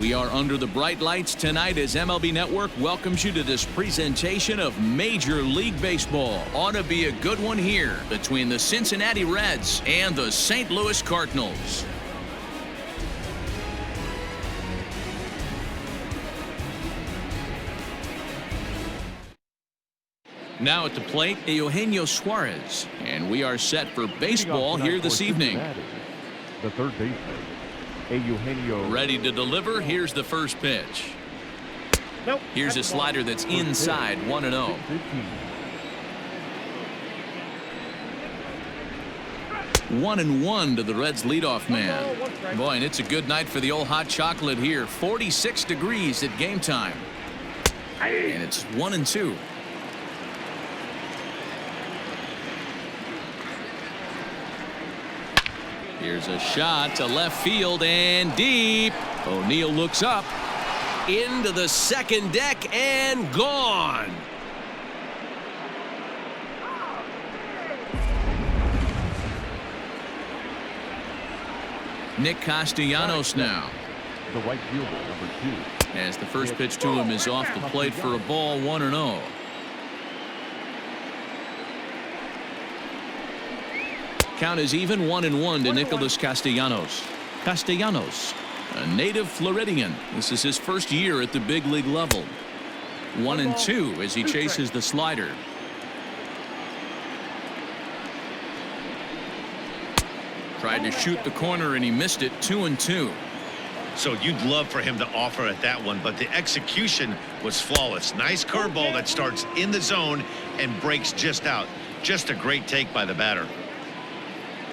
We are under the bright lights tonight as MLB Network welcomes you to this presentation of Major League Baseball. Ought to be a good one here between the Cincinnati Reds and the St. Louis Cardinals. Now at the plate, Eugenio Suarez, and we are set for baseball here this evening. The third baseman, Eugenio. Ready to deliver. Here's the first pitch. Nope. Here's a slider that's inside, 1-0. 1-1 to the Reds leadoff man. Boy, and it's a good night for the old hot chocolate here. 46 degrees at game time. And it's 1-2. Here's a shot to left field and deep. O'Neill looks up into the second deck and gone. Nick Castellanos now. The right fielder, number 2. As the first pitch to him is off the plate for a ball, 1-0. Count is even, 1-1 to Nicolas Castellanos. Castellanos, a native Floridian. This is his first year at the big league level. 1-2 as he chases the slider. Tried to shoot the corner and he missed it. 2-2. So you'd love for him to offer at that one, but the execution was flawless. Nice curveball that starts in the zone and breaks just out. Just a great take by the batter.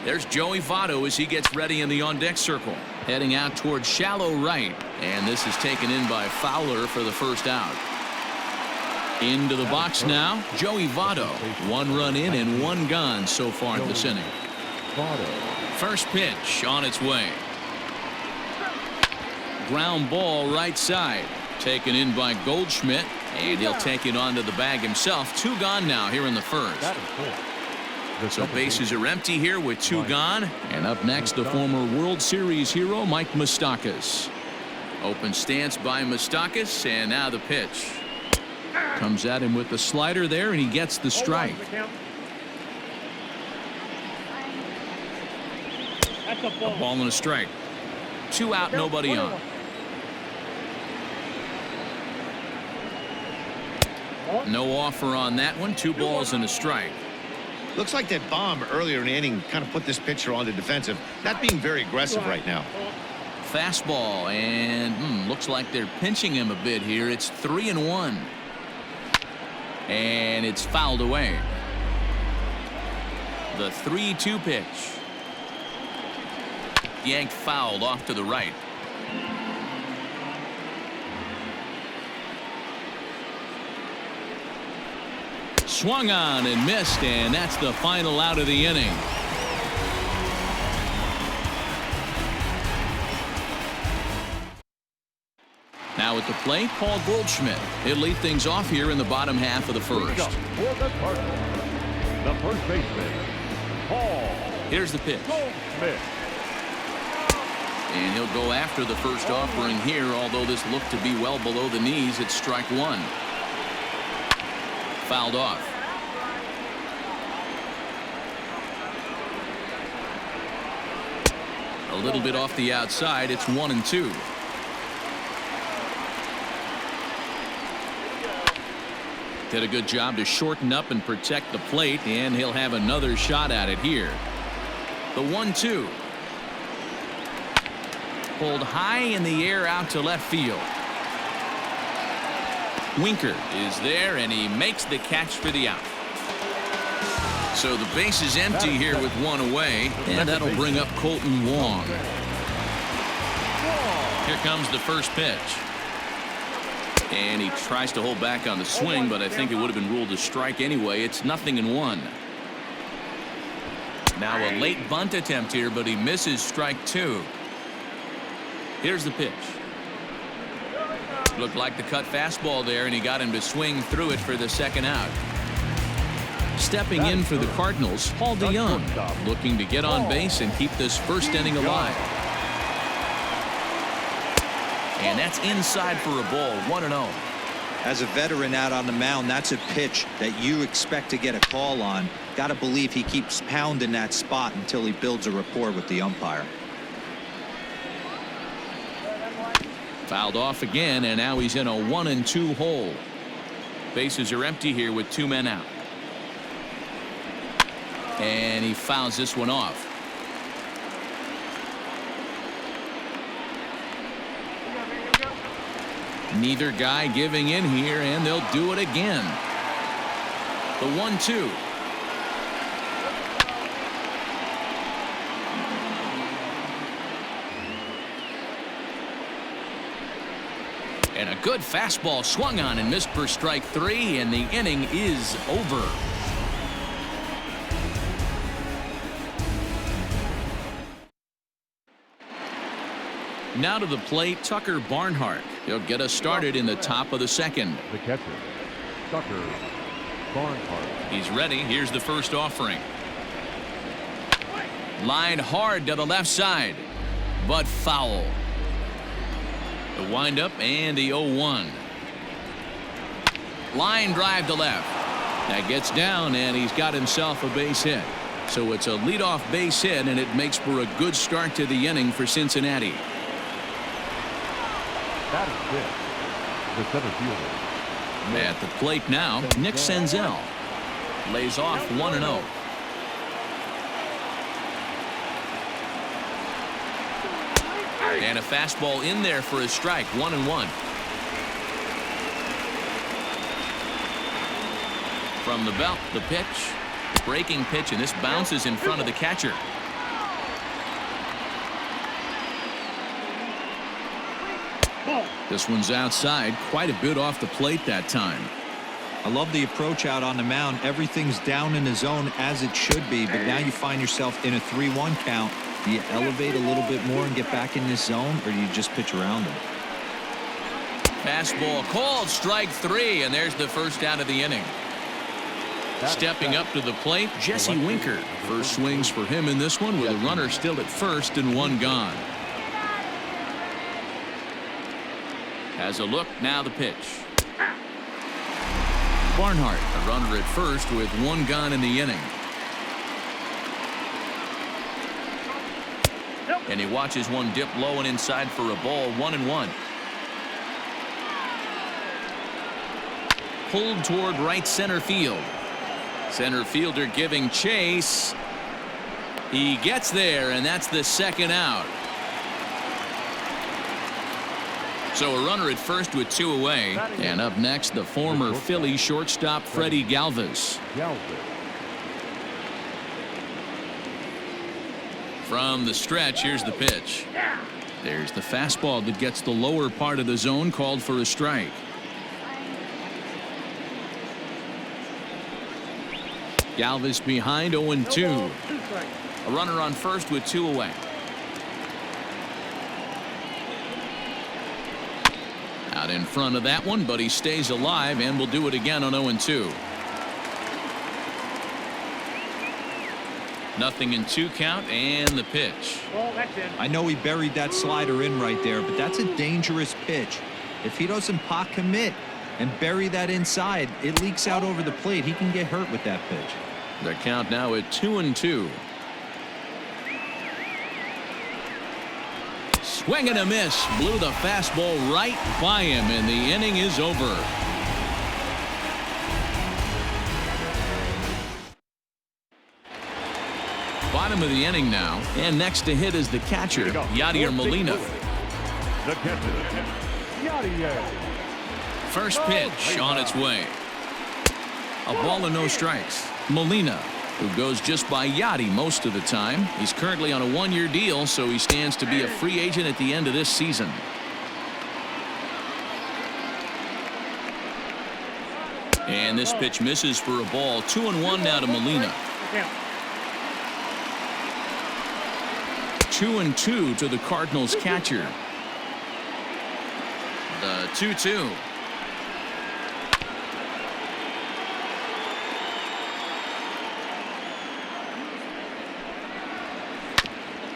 There's Joey Votto as he gets ready in the on-deck circle. Heading out towards shallow right. And this is taken in by Fowler for the first out. Into the box now, Joey Votto. 1 run in and 1 gone so far in this inning. First pitch on its way. Ground ball right side. Taken in by Goldschmidt. And he'll take it onto the bag himself. 2 gone now here in the first. So bases are empty here with 2 gone. And up next, the former World Series hero, Mike Moustakas. Open stance by Moustakas, and now the pitch. Comes at him with the slider there, and he gets the strike. A ball and a strike. 2 out, nobody on. No offer on that one. 2 balls and a strike. Looks like that bomb earlier in the inning kind of put this pitcher on the defensive. Not being very aggressive right now. Fastball, and looks like they're pinching him a bit here. It's 3-1. And it's fouled away. The 3-2 pitch. Yanked fouled off to the right. Swung on and missed, and that's the final out of the inning. Now at the plate, Paul Goldschmidt. He'll lead things off here in the bottom half of the first. The first baseman, Paul. Here's the pitch. Goldschmidt. And he'll go after the first offering here, although this looked to be well below the knees. It's strike 1. Fouled off. A little bit off the outside. It's 1-2. Did a good job to shorten up and protect the plate, and he'll have another shot at it here. The 1-2. Pulled high in the air out to left field. Winker is there, and he makes the catch for the out. So the base is empty here with 1 away, and that'll bring up Colton Wong. Here comes the first pitch. And he tries to hold back on the swing, but I think it would have been ruled a strike anyway. It's 0-1. Now a late bunt attempt here, but he misses strike 2. Here's the pitch. Looked like the cut fastball there, and he got him to swing through it for the second out. Stepping in for the Cardinals, Paul DeYoung, looking to get on base and keep this first inning alive. And that's inside for a ball. 1-0. As a veteran out on the mound, that's a pitch that you expect to get a call on. Got to believe he keeps pounding that spot until he builds a rapport with the umpire. Fouled off again, and now he's in a 1-2 hole. Bases are empty here with 2 men out. And he fouls this one off. Neither guy giving in here, and they'll do it again. The 1-2. And a good fastball swung on and missed for strike 3, and the inning is over. Now to the plate, Tucker Barnhart. He'll get us started in the top of the second. The catcher, Tucker Barnhart. He's ready. Here's the first offering. Line hard to the left side, but foul. The windup and the 0-1. Line drive to left. That gets down, and he's got himself a base hit. So it's a leadoff base hit, and it makes for a good start to the inning for Cincinnati. That is it. The center fielder. At the plate now, Nick Senzel lays off 1-0. And a fastball in there for a strike. 1-1. From the belt, the pitch. Breaking pitch, and this bounces in front of the catcher. This one's outside, quite a bit off the plate that time. I love the approach out on the mound. Everything's down in the zone as it should be, but now you find yourself in a 3-1 count. Do you elevate a little bit more and get back in this zone, or do you just pitch around them? Fastball called, strike 3, and there's the first out of the inning. Stepping up to the plate, Jesse Winker. First swings for him in this one with a runner still at first and 1 gone. Has a look, now the pitch. Barnhart, a runner at first with 1 gone in the inning. And he watches one dip low and inside for a ball. 1-1. Pulled toward right center field. Center fielder giving chase. He gets there, and that's the second out. So a runner at first with 2 away. And up next, the former Philly shortstop Freddie Galvis. From the stretch, here's the pitch. There's the fastball that gets the lower part of the zone, called for a strike. Galvis behind, 0-2. A runner on first with 2 away. Out in front of that one, but he stays alive and will do it again on 0-2. Nothing in 2 count, and the pitch. I know he buried that slider in right there, but that's a dangerous pitch. If he doesn't pot commit and bury that inside, it leaks out over the plate. He can get hurt with that pitch. The count now at 2-2. Swing and a miss. Blew the fastball right by him, and the inning is over. Bottom of the inning now, and next to hit is the catcher, Yadier Molina. The catcher, Yadier. First pitch on its way. A ball and no strikes. Molina, who goes just by Yadi most of the time. He's currently on a 1-year deal, so he stands to be a free agent at the end of this season. And this pitch misses for a ball. 2-1 now to Molina. 2-2 to the Cardinals catcher. The 2-2.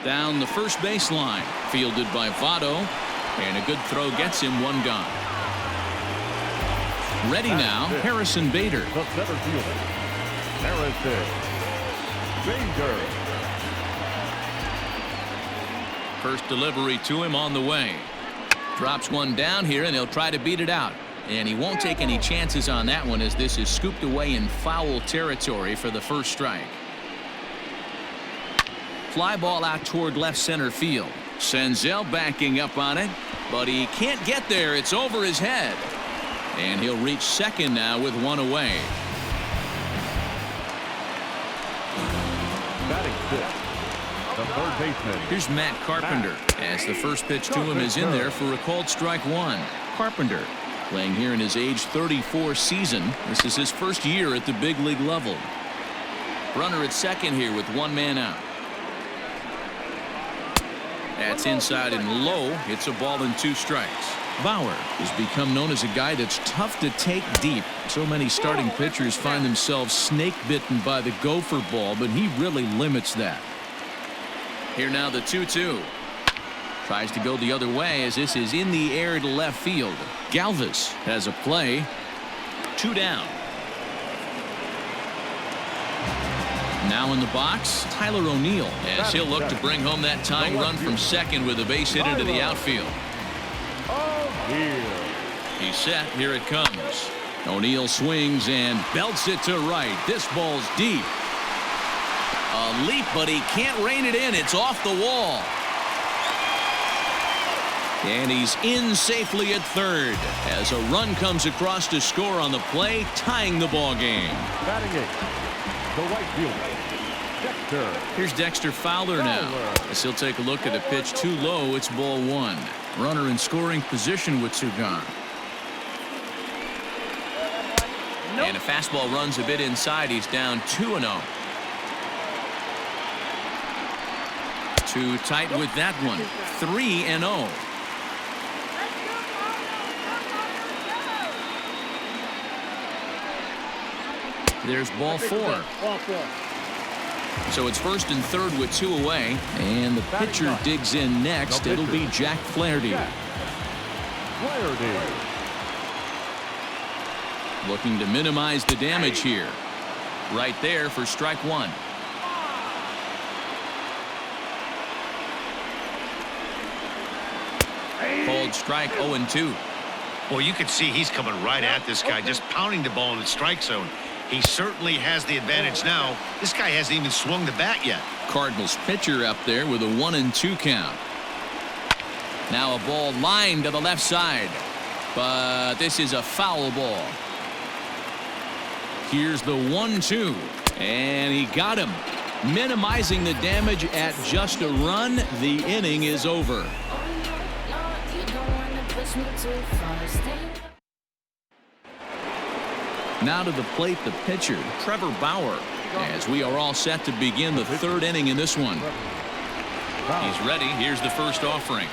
Down the first baseline, fielded by Votto. And a good throw gets him one gone. Ready now, Harrison Bader. The center fielder, Harrison Bader. First delivery to him on the way. Drops one down here, and he'll try to beat it out. And he won't take any chances on that one, as this is scooped away in foul territory for the first strike. Fly ball out toward left center field. Senzel backing up on it, but he can't get there. It's over his head. And he'll reach second now with one away. Batting fifth, the third baseman. Here's Matt Carpenter, as the first pitch to him is in there for a called strike one. Carpenter playing here in his age 34 season. This is his first year at the big league level. Runner at second here with one man out. That's inside and low. It's a ball and two strikes. Bauer has become known as a guy that's tough to take deep. So many starting pitchers find themselves snake bitten by the gopher ball, but he really limits that. Here now the 2-2. Tries to go the other way, as this is in the air to left field. Galvis has a play. Two down. Now in the box, Tyler O'Neill, as he'll look to bring home that tying run from second with a base hit into the outfield. He's set. Here it comes. O'Neill swings and belts it to right. This ball's deep. A leap, but he can't rein it in. It's off the wall. And he's in safely at third as a run comes across to score on the play, tying the ball game. Batting eighth, the right fielder, Dexter. Here's Dexter Fowler now, as he'll take a look at a pitch too low. It's ball one. Runner in scoring position with two gone. And a fastball runs a bit inside. He's down 2-0. Too tight with that one. 3-0. There's ball four. So it's first and third with two away, and the pitcher digs in next. It'll be Jack Flaherty. Looking to minimize the damage here. Right there for strike one. Called strike 0-2. Well, you can see he's coming right at this guy, just pounding the ball in the strike zone. He certainly has the advantage now. This guy hasn't even swung the bat yet. Cardinals pitcher up there with a 1-2 count. Now a ball lined to the left side, but this is a foul ball. Here's the 1-2, and he got him, minimizing the damage at just a run. The inning is over. Now to the plate, the pitcher, Trevor Bauer, as we are all set to begin the third inning in this one. He's ready. Here's the first offering.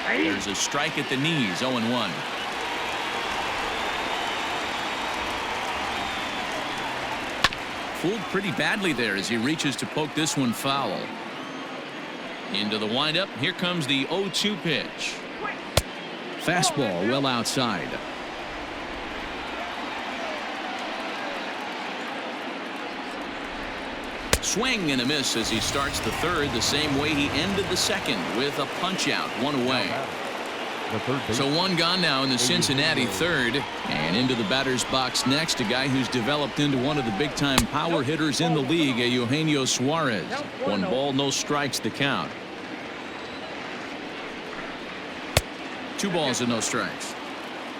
There's a strike at the knees, 0-1. Fooled pretty badly there as he reaches to poke this one foul. Into the windup. Here comes the 0-2 pitch. Fastball well outside. Swing and a miss as he starts the third the same way he ended the second, with a punch out, one away. So one gone now in the Cincinnati third, and into the batter's box next, a guy who's developed into one of the big time power hitters in the league, Eugenio Suarez. 1 ball, no strikes the count. 2 balls and no strikes.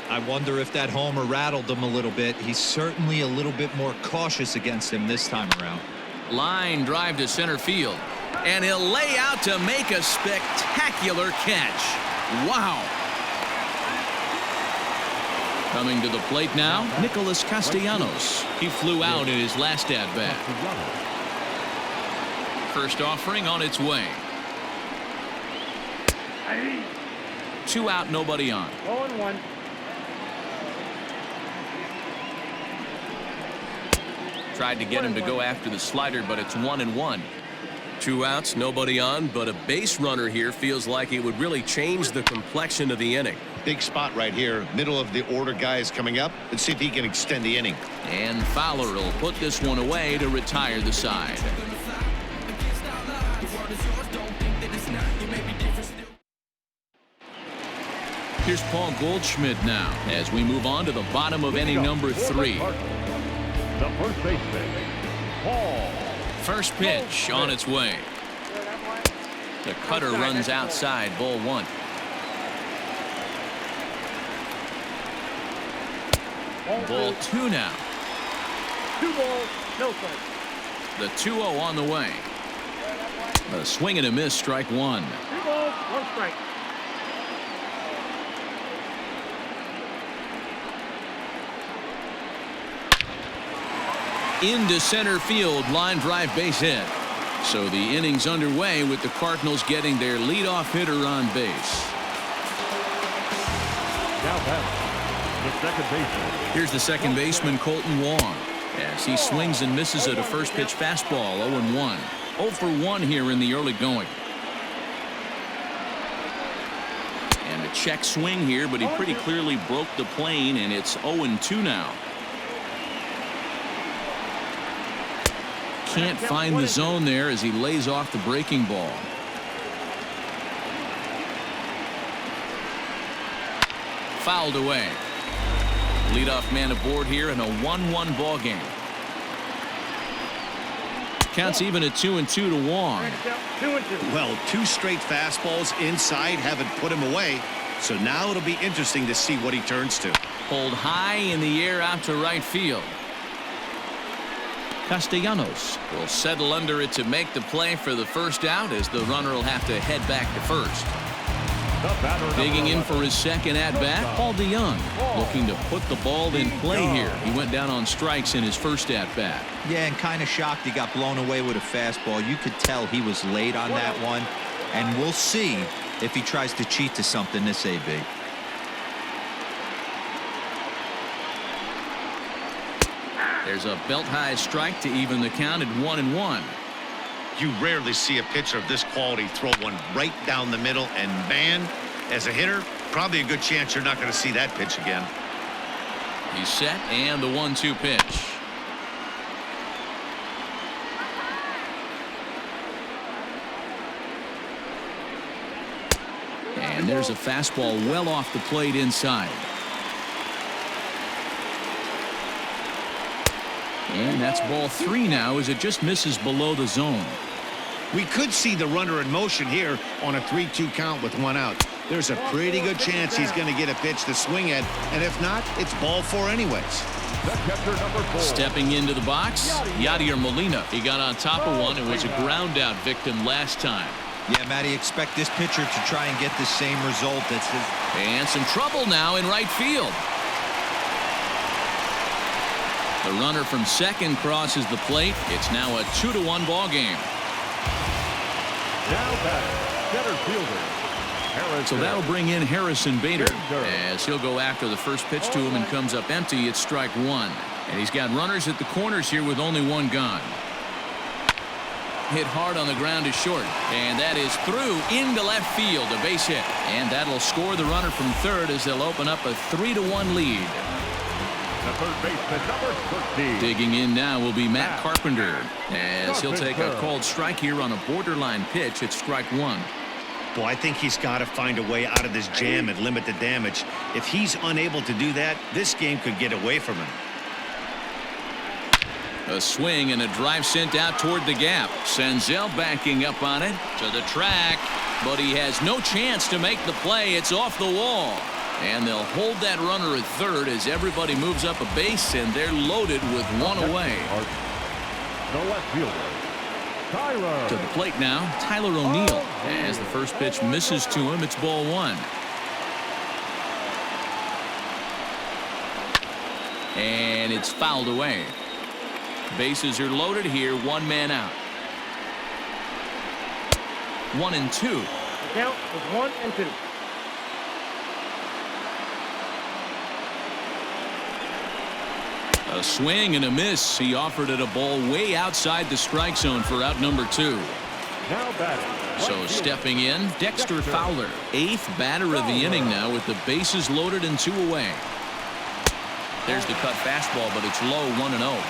I wonder if that homer rattled him a little bit. He's certainly a little bit more cautious against him this time around. Line drive to center field, and he'll lay out to make a spectacular catch. Wow. Coming to the plate now, Nicolas Castellanos. He flew out in his last at bat. First offering on its way. 2 out, nobody on. 0-1. Tried to get him to go after the slider, but it's 1-1. 2 outs, nobody on, but a base runner here feels like it would really change the complexion of the inning. Big spot right here. Middle of the order guy is coming up. Let's see if he can extend the inning. And Fowler will put this one away to retire the side. Here's Paul Goldschmidt now as we move on to the bottom of inning number 3. The first baseman, Paul. First pitch on its way. The cutter runs outside, ball 1. Ball 2 now. 2 balls, no strikes. The 2-0 on the way. A swing and a miss, strike 1. 3 balls, 1 strike. Into center field, line drive base hit. So the inning's underway with the Cardinals getting their leadoff hitter on base. Now back, the second baseman. Here's the second baseman, Colton Wong, as he swings and misses at a first pitch fastball, 0-1. 0 for 1 here in the early going. And a check swing here, but he pretty clearly broke the plane, and it's 0-2 now. Can't find the zone there as he lays off the breaking ball. Fouled away. Leadoff man aboard here in a 1-1 ball game. Counts even at 2-2 to Wong. 2-2. Well, 2 straight fastballs inside haven't put him away. So now it'll be interesting to see what he turns to. Pulled high in the air out to right field. Castellanos will settle under it to make the play for the first out as the runner will have to head back to first. Digging in for his second at-bat, Paul DeYoung, looking to put the ball in play here. He went down on strikes in his first at-bat. Yeah, and kind of shocked he got blown away with a fastball. You could tell he was late on that one, and we'll see if he tries to cheat to something this AB. There's a belt-high strike to even the count at 1-1. You rarely see a pitcher of this quality throw one right down the middle, and man, as a hitter, probably a good chance you're not going to see that pitch again. He's set, and the 1-2 pitch. And there's a fastball well off the plate inside. And that's ball 3 now as it just misses below the zone. We could see the runner in motion here on a 3-2 count with 1 out. There's a pretty good chance he's going to get a pitch to swing at, and if not, it's ball 4 anyways. Number 4. Stepping into the box, Yadier Molina. He got on top of one and was a ground out victim last time. Yeah, Matty, expect this pitcher to try and get the same result. And some trouble now in right field. The runner from second crosses the plate. It's now a 2-1 ball game. Now back, center fielder. So that'll bring in Harrison Bader as he'll go after the first pitch to him and comes up empty. It's strike 1. And he's got runners at the corners here with only 1 gone. Hit hard on the ground is short, and that is through into left field, a base hit, and that'll score the runner from third as they'll open up a 3-1 lead. The third baseman, number 13. Digging in now will be Matt Carpenter as he'll take a called strike here on a borderline pitch. It's strike 1. Boy, I think he's got to find a way out of this jam and limit the damage. If he's unable to do that, this game could get away from him. A swing and a drive sent out toward the gap. Senzel backing up on it to the track, but he has no chance to make the play. It's off the wall. And they'll hold that runner at third as everybody moves up a base, and they're loaded with 1 away. The left fielder, Tyler. To the plate now, Tyler O'Neill. As the first pitch misses to him, it's ball 1. And it's fouled away. Bases are loaded here, 1 man out. 1-2. The count is 1-2. A swing and a miss. He offered it a ball way outside the strike zone for out number 2. Now batting. So stepping in, Dexter Fowler, 8th batter of the inning now with the bases loaded and 2 away. There's the cut fastball, but it's low, 1-0.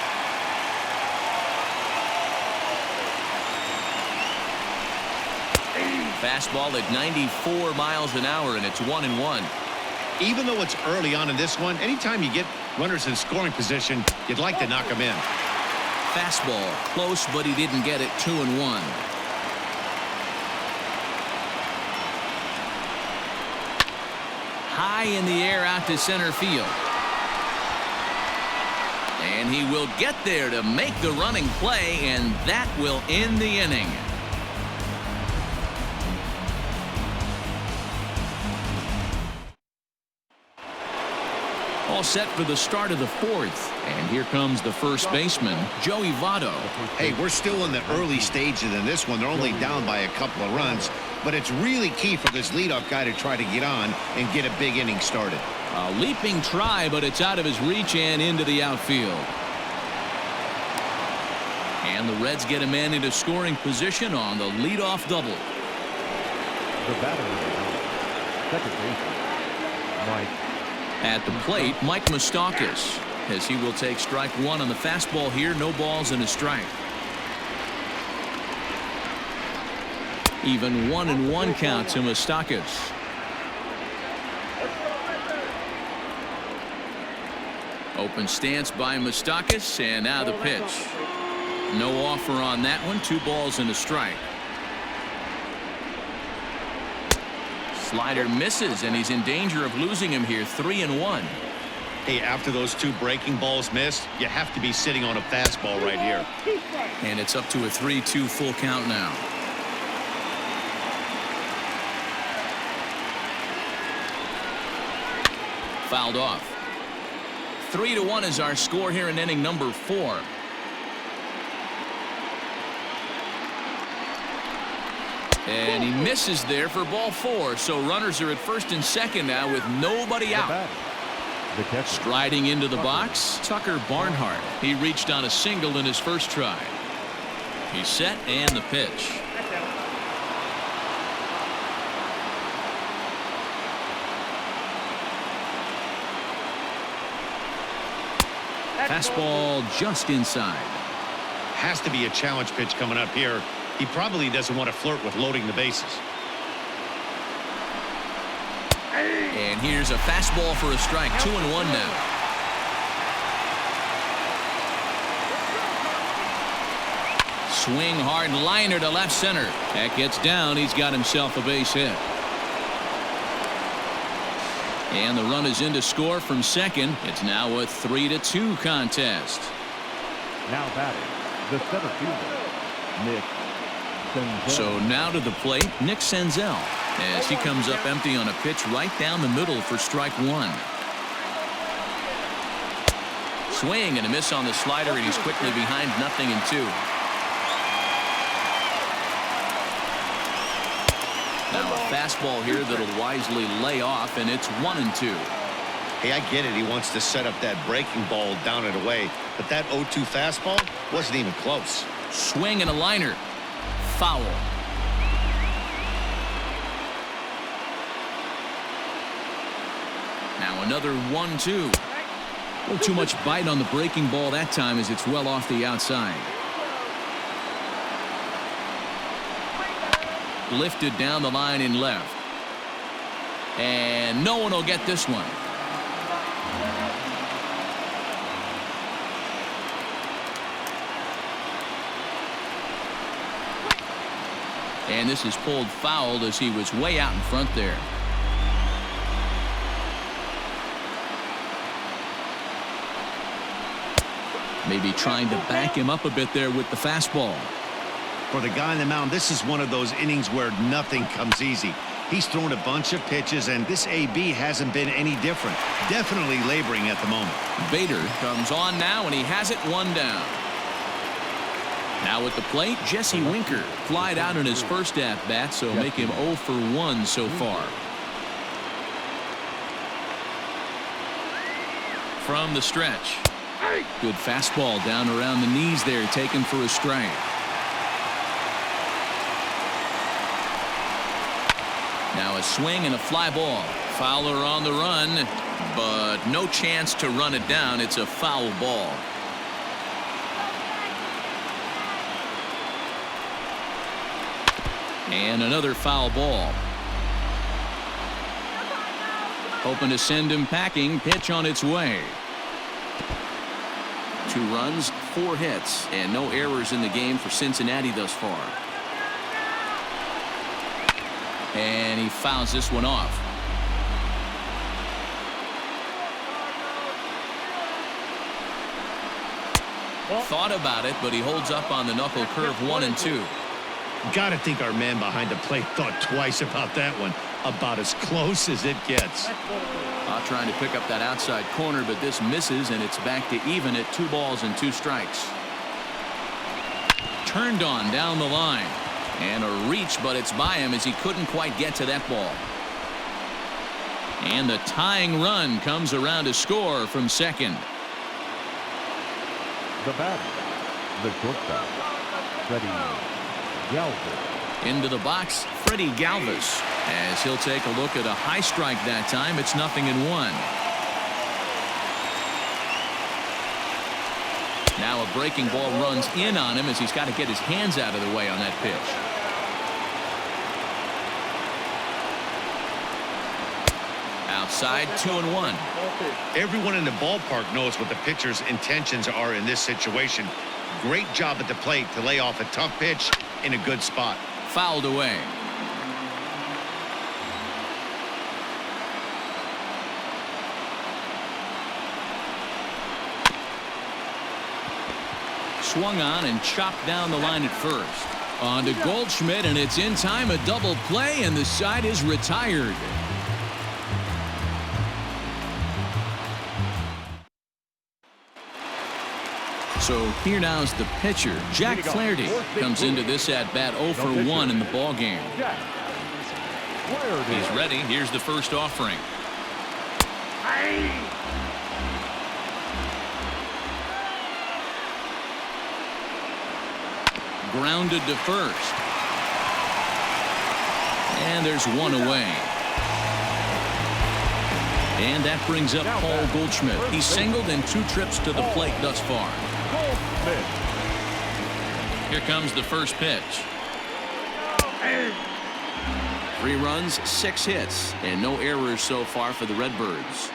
Fastball at 94 miles an hour, and it's 1-1. Even though it's early on in this one, anytime you get runners in scoring position, you'd like to knock them in. Fastball close, but he didn't get it. 2-1. High in the air out to center field. And he will get there to make the running play, and that will end the inning. All set for the start of the 4th. And here comes the first baseman, Joey Votto. Hey, we're still in the early stages in this one. They're only down by a couple of runs, but it's really key for this leadoff guy to try to get on and get a big inning started. A leaping try, but it's out of his reach and into the outfield. And the Reds get a man into scoring position on the leadoff double. The batter is second baseman, Mike. At the plate, Mike Moustakas, as he will take strike 1 on the fastball here. No balls and a strike. Even 1-1 count to Moustakas. Open stance by Moustakas, and now the pitch. No offer on that one. 2 balls and a strike. Slider misses, and he's in danger of losing him here. 3-1. Hey, after those 2 breaking balls missed, you have to be sitting on a fastball right here. And it's up to a 3-2 full count now. Fouled off. 3-1 is our score here in inning number 4. And he misses there for ball 4. So runners are at first and second now with nobody out. Striding into the box, Tucker Barnhart. He reached on a single in his first try. He's set, and the pitch. Fastball just inside. Has to be a challenge pitch coming up here. He probably doesn't want to flirt with loading the bases. And here's a fastball for a strike. 2-1 now. Swing hard liner to left center. That gets down. He's got himself a base hit. And the run is in to score from second. It's now a 3-2 contest. Now batting, the center fielder, Nick Senzel. So now to the plate, Nick Senzel, as he comes up empty on a pitch right down the middle for strike 1. Swing and a miss on the slider, and he's quickly behind 0-2. Now a fastball here that'll wisely lay off, and it's 1-2. Hey, I get it. He wants to set up that breaking ball down and away, but that 0-2 fastball wasn't even close. Swing and a liner. Foul. Now another 1-2. A little too much bite on the breaking ball that time as it's well off the outside. Lifted down the line in left. And no one will get this one. And this is pulled foul as he was way out in front there. Maybe trying to back him up a bit there with the fastball. For the guy on the mound, this is one of those innings where nothing comes easy. He's thrown a bunch of pitches, and this AB hasn't been any different. Definitely laboring at the moment. Bader comes on now, and he has it 1 down. Now at the plate, Jesse Winker flied out in his first at-bat, so make him 0 for 1 so far. From the stretch. Good fastball down around the knees there, taken for a strike. Now a swing and a fly ball. Fowler on the run, but no chance to run it down. It's a foul ball. And another foul ball. Hoping to send him packing. Pitch on its way. 2 runs, 4 hits, and no errors in the game for Cincinnati thus far. And he fouls this one off. Thought about it, but he holds up on the knuckle curve 1 and 2. Got to think our man behind the plate thought twice about that one. About as close as it gets. Trying to pick up that outside corner, but this misses, and it's back to even at 2 balls and 2 strikes. Turned on down the line. And a reach, but it's by him as he couldn't quite get to that ball. And the tying run comes around to score from second. The batter, the shortstop, Freddie Galvis. Into the box, Freddie Galvis, as he'll take a look at a high strike that time. It's 0-1. Now a breaking ball runs in on him as he's got to get his hands out of the way on that pitch. Outside, 2-1. Everyone in the ballpark knows what the pitcher's intentions are in this situation. Great job at the plate to lay off a tough pitch in a good spot. Fouled away. Swung on and chopped down the line at first. On to Goldschmidt, and it's in time. A double play, and the side is retired. So here now is the pitcher, Jack Flaherty, comes into this at bat 0 for 1 in the ball game. He's ready. Here's the first offering. Grounded to first. And there's one away. And that brings up Paul Goldschmidt. He's singled in 2 trips to the plate thus far. Here comes the first pitch. 3 runs, 6 hits, and no errors so far for the Redbirds.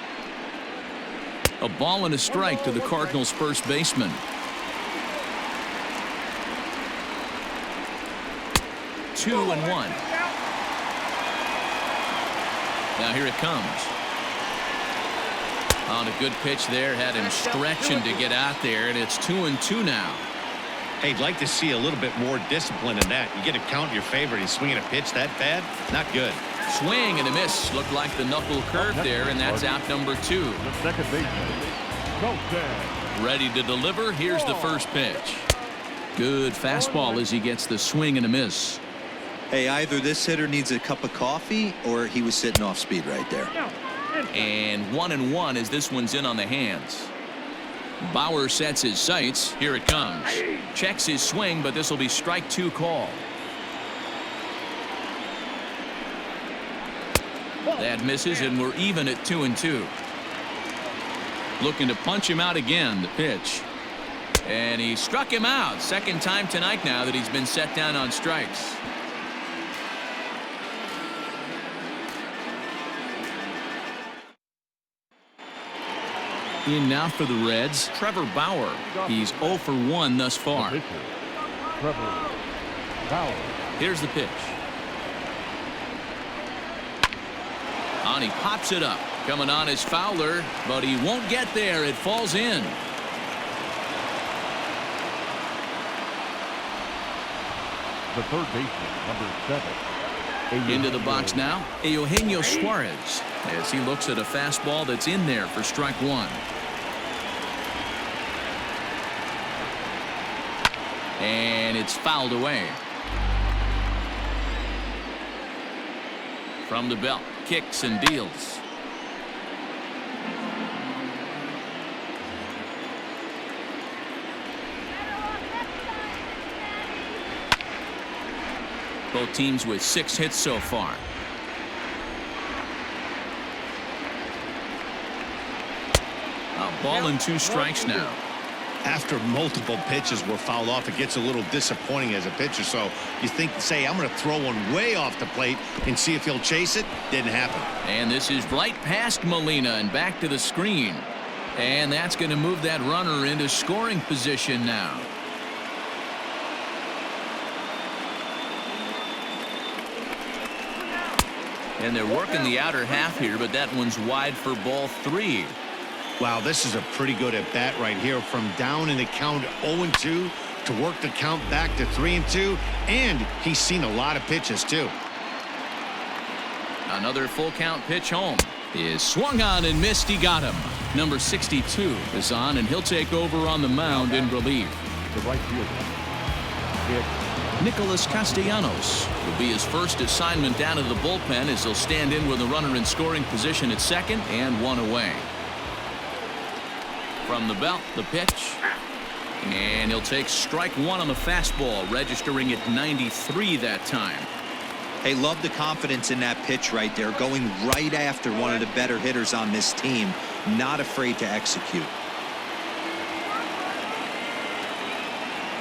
A ball and a strike to the Cardinals' first baseman. Two and 1. Now here it comes. On a good pitch there, had him stretching to get out there, and it's 2-2 now. Hey, I'd like to see a little bit more discipline in that. You get a count in your favor, and he's swinging a pitch that bad? Not good. Swing and a miss. Looked like the knuckle curve there, and that's out number 2. The second baseman. Ready to deliver. Here's the first pitch. Good fastball as he gets the swing and a miss. Hey, either this hitter needs a cup of coffee or he was sitting off speed right there. And 1-1 as this one's in on the hands. Bauer sets his sights. Here it comes. Checks his swing, but this will be strike 2 call. That misses, and we're even at 2-2. Looking to punch him out again. The pitch. And he struck him out. Second time tonight now that he's been set down on strikes. In now for the Reds, Trevor Bauer. He's 0 for 1 thus far. Trevor Bauer. Here's the pitch. On, he pops it up. Coming on is Fowler, but he won't get there. It falls in. The third baseman, number 7. Into the box now, Eugenio Suarez, as he looks at a fastball that's in there for strike 1. And it's fouled away. From the belt, kicks and deals. Both teams with 6 hits so far. A ball and 2 strikes now. After multiple pitches were fouled off, it gets a little disappointing as a pitcher. So you think, say, I'm going to throw one way off the plate and see if he'll chase it. Didn't happen. And this is right past Molina and back to the screen. And that's going to move that runner into scoring position now. And they're working the outer half here, but that one's wide for ball 3. Wow, this is a pretty good at bat right here. From down in the count 0-2 to work the count back to 3-2, and he's seen a lot of pitches too. Another full count pitch home is swung on and missed. He got him. Number 62 is on, and he'll take over on the mound in relief. The right fielder. Nicolas Castellanos will be his first assignment down to the bullpen as he'll stand in with a runner in scoring position at second and 1 away. From the belt, the pitch. And he'll take strike 1 on the fastball, registering at 93 that time. Hey, love the confidence in that pitch right there, going right after one of the better hitters on this team, not afraid to execute.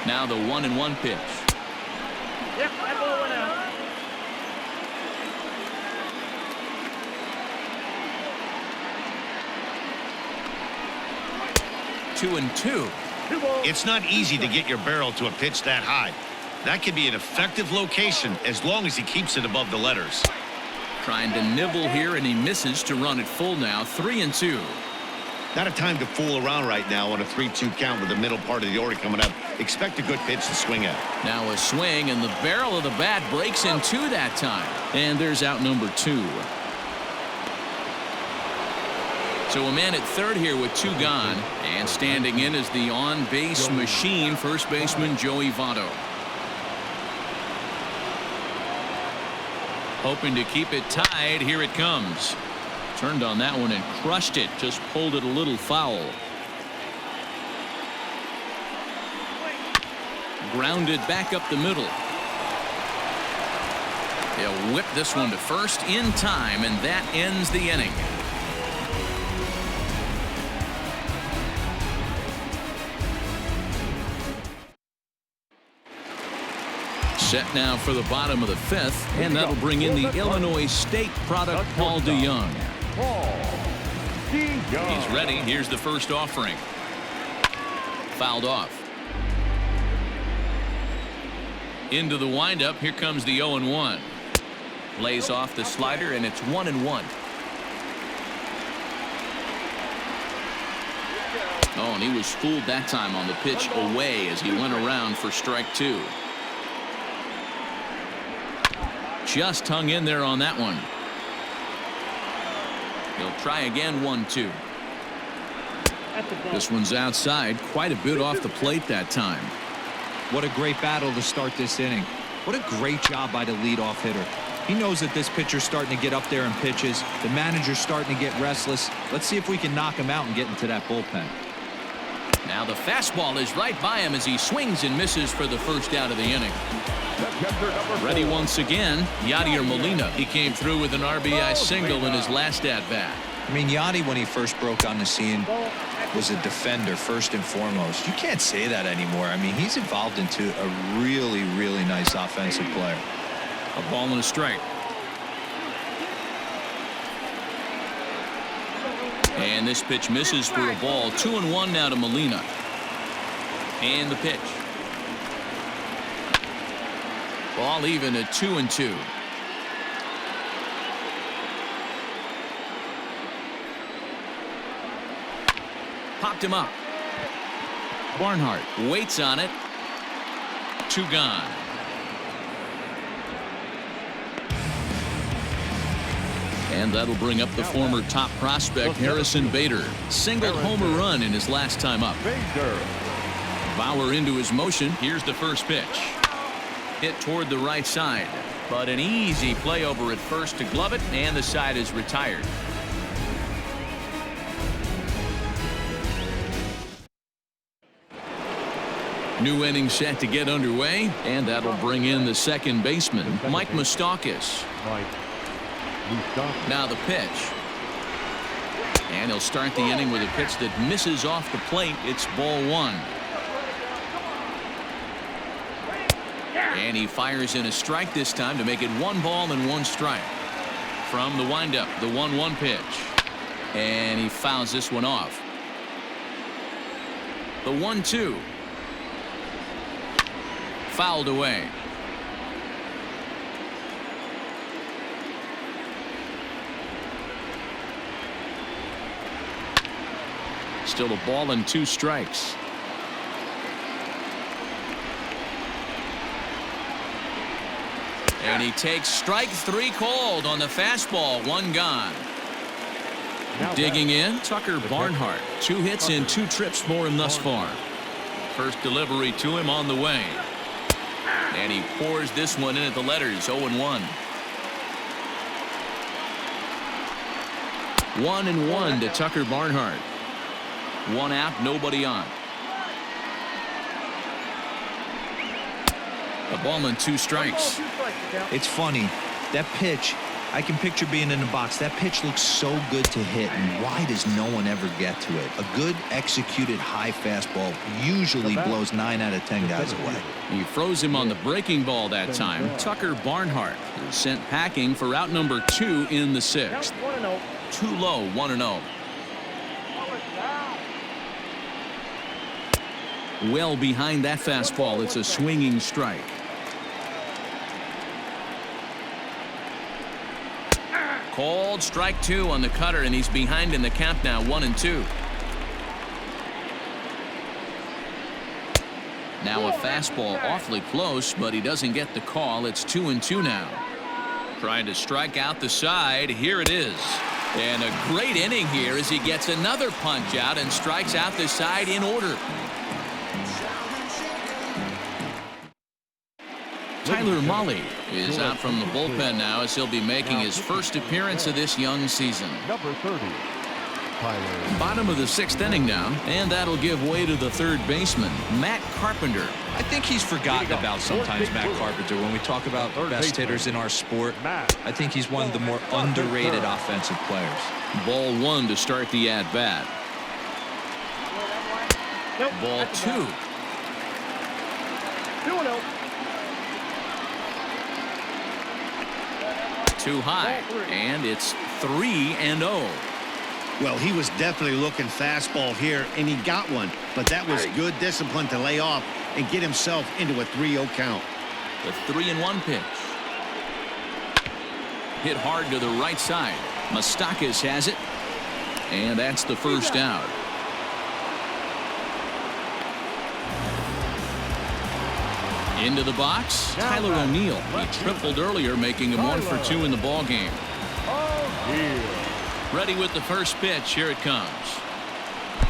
Now the 1-1 pitch. Yep, that ball went out. 2-2. It's not easy to get your barrel to a pitch that high. That could be an effective location as long as he keeps it above the letters. Trying to nibble here, and he misses to run it full now. 3-2. Not a time to fool around right now on a 3-2 count with the middle part of the order coming up. Expect a good pitch to swing at. Now a swing, and the barrel of the bat breaks in 2 that time. And there's out number 2. So a man at third here with 2 gone, and standing in is the on-base machine, first baseman Joey Votto. Hoping to keep it tied. Here it comes. Turned on that one and crushed it. Just pulled it a little foul. Grounded back up the middle. He'll whip this one to first in time, and that ends the inning. Set now for the bottom of the 5th, and that'll bring in the Illinois State product, Paul DeYoung. He's ready. Here's the first offering. Fouled off. Into the windup. Here comes the 0-1. Lays off the slider, and it's 1-1. Oh, and he was fooled that time on the pitch away as he went around for strike 2. Just hung in there on that one. He'll try again. 1-2. This one's outside, quite a bit off the plate that time. What a great battle to start this inning. What a great job by the leadoff hitter. He knows that this pitcher's starting to get up there in pitches. The manager's starting to get restless. Let's see if we can knock him out and get into that bullpen. Now the fastball is right by him as he swings and misses for the first out of the inning. Ready once again, Yadier Molina. He came through with an RBI single in his last at-bat. I mean, Yadi, when he first broke on the scene, was a defender first and foremost. You can't say that anymore. I mean, he's evolved into a really, really nice offensive player. A ball and a strike. And this pitch misses for a ball. 2-1 now to Molina. And the pitch. Ball even at 2-2. Popped him up. Barnhart waits on it. 2 gone. And that'll bring up the former top prospect Harrison Bader. Singled homer run in his last time up. Bauer into his motion. Here's the first pitch. Hit toward the right side, but an easy play over at first to glove it, and the side is retired. New inning set to get underway, and that'll bring in the second baseman, Mike Moustakas. Now the pitch. And he'll start the inning with a pitch that misses off the plate. It's ball 1. And he fires in a strike this time to make it 1 ball and 1 strike. From the windup, the 1-1 pitch. And he fouls this one off. The 1-2. Fouled away. Still a ball and 2 strikes. And he takes strike 3 called on the fastball. 1 gone. Digging in, Tucker Barnhart. 2 hits in 2 trips for him thus far. First delivery to him on the way. And he pours this one in at the letters. 0-1. 1-1 to Tucker Barnhart. 1 out, nobody on. A ball and 2 strikes. It's funny. That pitch, I can picture being in the box. That pitch looks so good to hit, and why does no one ever get to it? A good executed high fastball usually blows 9 out of 10 guys away. He froze him on the breaking ball that time. Tucker Barnhart is sent packing for out number 2 in the 6th. Too low, 1-0. Well behind that fastball. It's a swinging strike. Called strike 2 on the cutter, and he's behind in the count now. 1-2. Now a fastball awfully close, but he doesn't get the call. It's 2-2 now. Trying to strike out the side. Here it is. And a great inning here as he gets another punch out and strikes out the side in order. Tyler Mahle is out from the bullpen now as he'll be making his first appearance of this young season. Number 30, Tyler. Bottom of the 6th inning now, and that'll give way to the 3rd baseman, Matt Carpenter. I think he's forgotten about sometimes, Matt Carpenter. When we talk about best hitters in our sport, I think he's one of the more underrated offensive players. Ball 1 to start the at-bat. Ball 2. 2-0. Too high, and it's 3-0. Well, he was definitely looking fastball here, and he got one. But that was good discipline to lay off and get himself into a 3-0 count. The 3-1 pitch. Hit hard to the right side. Moustakas has it, and that's the first out. Into the box, Tyler O'Neill. He tripled earlier, making him 1 for 2 in the ball game. Ready with the first pitch. Here it comes.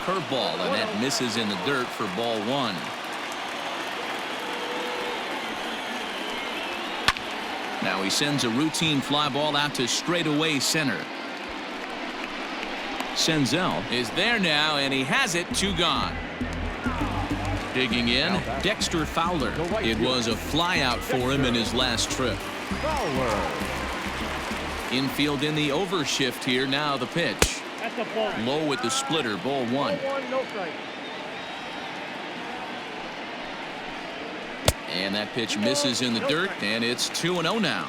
Curveball, and that misses in the dirt for ball 1. Now he sends a routine fly ball out to straightaway center. Senzel is there now, and he has it. 2 gone. Digging in, Dexter Fowler. It was a fly out for him in his last trip. Infield in the overshift here. Now the pitch. Low with the splitter. Ball 1. And that pitch misses in the dirt, and it's 2-0 now.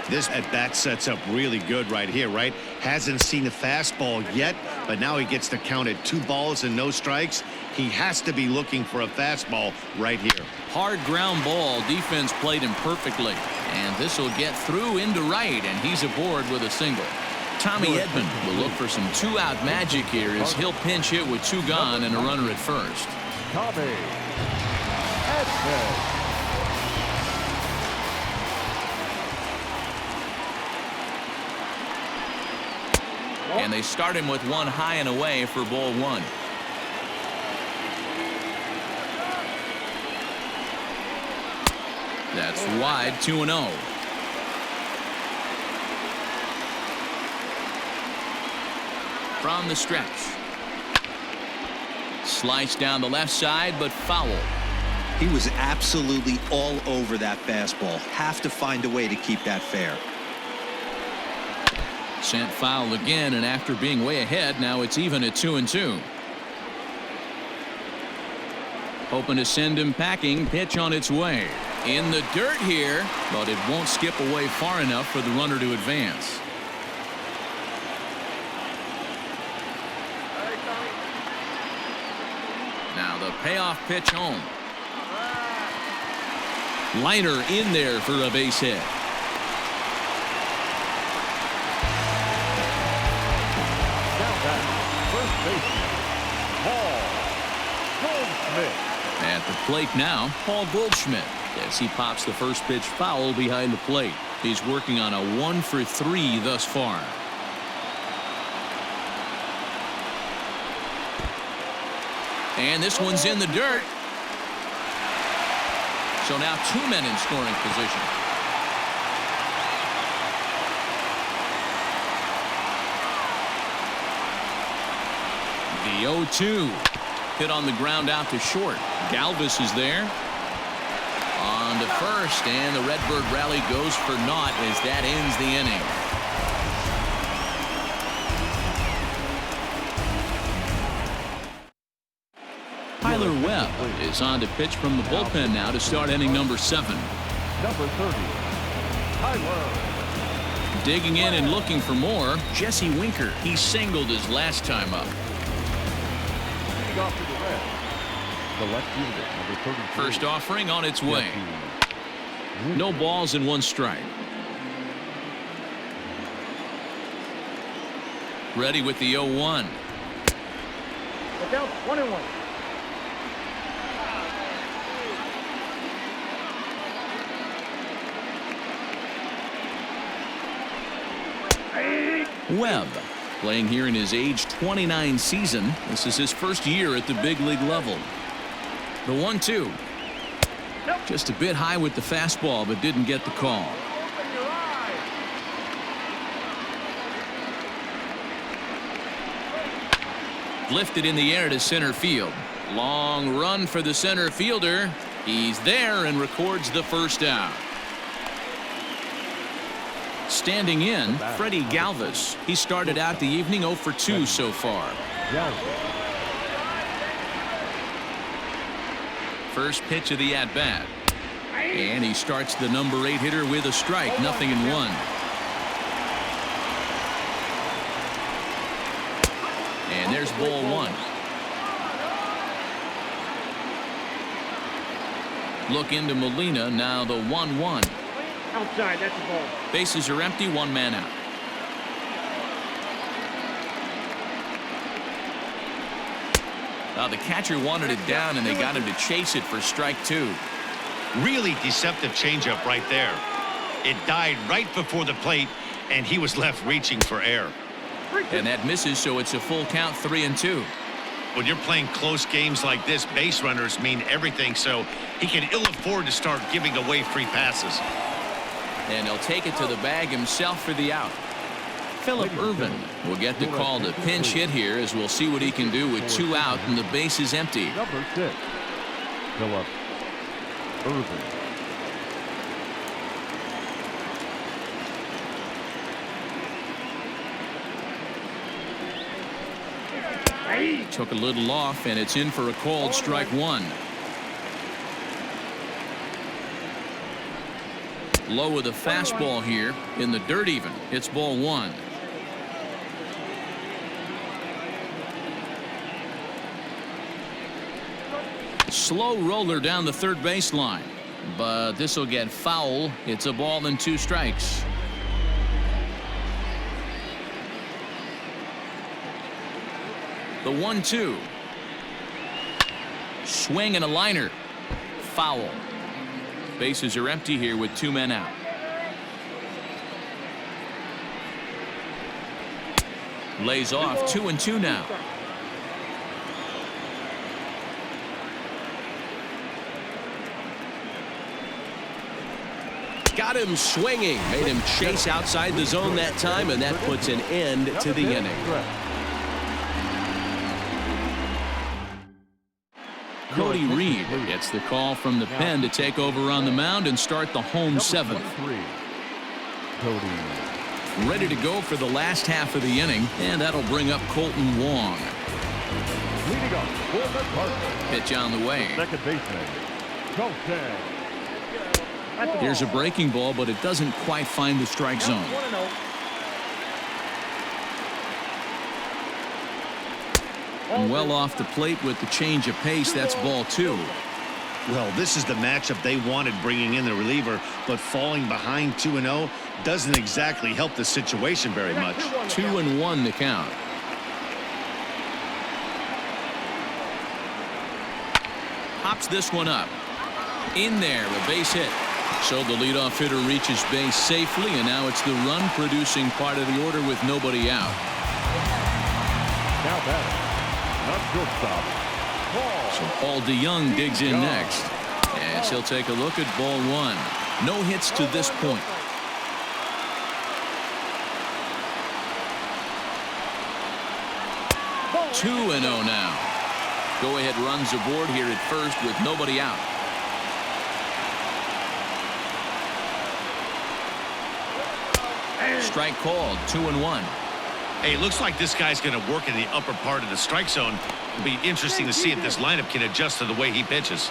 This at-bat sets up really good right here, right? Hasn't seen a fastball yet, but now he gets to count at 2 balls and no strikes. He has to be looking for a fastball right here. Hard ground ball. Defense played him perfectly. And this will get through into right, and he's aboard with a single. Tommy Edman will look for some 2-out magic here as he'll pinch hit with 2 gone and a runner at first. Tommy Edman. And they start him with 1 high and away for ball 1. That's wide. 2-0. From the stretch. Slice down the left side, but foul. He was absolutely all over that fastball. Have to find a way to keep that fair. Sent foul again, and after being way ahead, now it's even at 2-2. Hoping to send him packing. Pitch on its way. In the dirt here, but it won't skip away far enough for the runner to advance. Now the payoff pitch home. Liner in there for a base hit. First baseman, Paul Goldschmidt. At the plate now, Paul Goldschmidt, as he pops the first pitch foul behind the plate. He's working on a 1-for-3 thus far. And this one's in the dirt. So now 2 men in scoring position. The 0-2. Hit on the ground out to short. Galvis is there. On to first, and the Redbird rally goes for naught as that ends the inning. Tyler Webb is on to pitch from the bullpen now to start inning number 7. Number 30, Tyler. Digging in and looking for more, Jesse Winker. He singled his last time up. Leading off to the red, the left fielder, number 33. First offering on its way. No balls and 1 strike. Ready with the 0-1. Look out, 1-1. Webb playing here in his age 29 season. This is his first year at the big league level. The 1-2. Just a bit high with the fastball, but didn't get the call. Lifted in the air to center field. Long run for the center fielder. He's there and records the first out. Standing in, Freddie Galvis. He started out the evening 0 for 2 so far. First pitch of the at-bat. And he starts the number 8 hitter with a strike. 0-1. And there's ball 1. Look into Molina. Now the 1-1. Outside, that's the ball. Bases are empty, 1 man out. The catcher wanted it down, and they got him to chase it for strike 2. Really deceptive changeup right there. It died right before the plate, and he was left reaching for air. And that misses, so it's a full count, 3-2. When you're playing close games like this, base runners mean everything, so he can ill afford to start giving away free passes. And he'll take it to the bag himself for the out. Phillip Ervin will get the call to pinch hit here, as we'll see what he can do with 2 out and the base is empty. Number 6, Phillip Ervin. Took a little off, and it's in for a called strike 1. Low with a fastball here in the dirt even. It's ball 1. Slow roller down the third baseline, but this will get foul. It's a ball and 2 strikes. The 1-2. Swing and a liner. Foul. Bases are empty here with 2 men out. Lays off. 2-2 now. Got him swinging. Made him chase outside the zone that time, and that puts an end to the inning. Cody Reed gets the call from the pen to take over on the mound and start the home 7th. ready to go for the last half of the inning, and that'll bring up Colton Wong. Leading up for the Cardinals. Pitch on the way. Second baseman, Doosan. Here's a breaking ball, but it doesn't quite find the strike zone. 1-0. Well off the plate with the change of pace. That's ball 2. Well, this is the matchup they wanted, bringing in the reliever, but falling behind 2-0 doesn't exactly help the situation very much. 2-1 the count. Pops this one up. In there, a base hit. So the leadoff hitter reaches base safely, and now it's the run-producing part of the order with nobody out. Now batting, not shortstop, Paul. So Paul DeYoung digs in next, as he'll take a look at ball 1. No hits to this point. Two and 0 now. Go-ahead runs aboard here at first with nobody out. Strike called. 2-1. Hey, it looks like this guy's going to work in the upper part of the strike zone. It'll be interesting to see if this lineup can adjust to the way he pitches.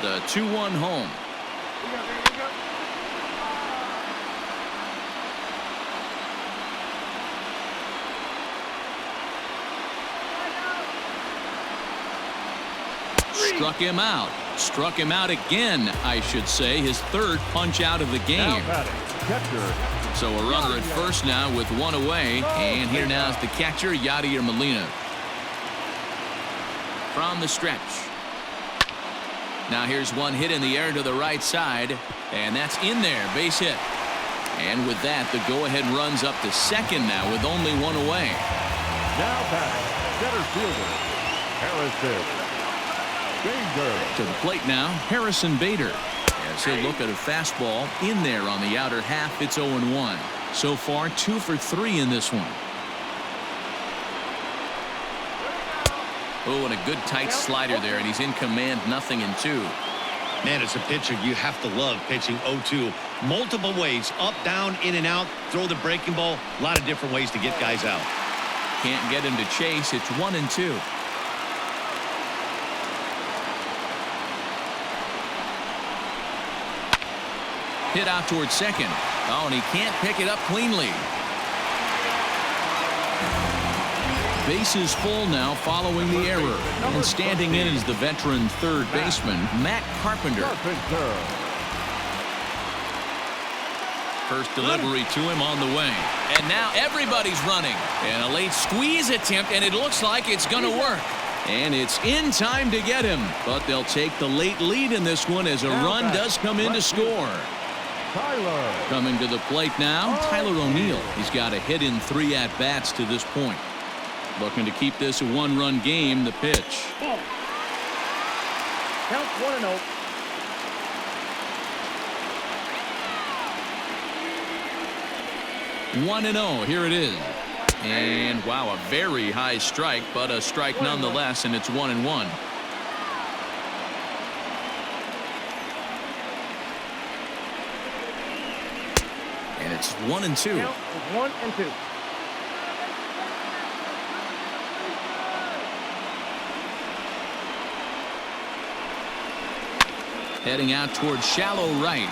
The 2-1 home. Struck him out. Struck him out again, I should say. His third punch out of the game. So a runner at first now with one away. And here now is the catcher, Yadier Molina. From the stretch. Now here's one hit in the air to the right side. And that's in there. Base hit. And with that, the go-ahead runs up to second now with only one away. Now batting, center fielder, Harrison Bader. To the plate now, Harrison Bader. As he'll look at a fastball in there on the outer half. It's 0-1. So far, 2 for 3 in this one. Oh, and a good tight slider there, and he's in command. 0-2. Man, as a pitcher, you have to love pitching 0-2. Multiple ways, up, down, in and out, throw the breaking ball. A lot of different ways to get guys out. Can't get him to chase. It's 1-2. Hit out towards second. Oh, and he can't pick it up cleanly. Bases full now following the error. And standing in is the veteran third baseman, Matt Carpenter. First delivery to him on the way. And now everybody's running. And a late squeeze attempt, and it looks like it's going to work. And it's in time to get him. But they'll take the late lead in this one as a run does come in to score. Tyler. Coming to the plate now, Tyler O'Neill. He's got a hit in 3 at-bats to this point. Looking to keep this a one-run game. The pitch. Count 1-0. One and 0. Here it is. And wow, a very high strike, but a strike nonetheless, and it's 1-1. And it's 1-2. Count is 1-2. Heading out towards shallow right.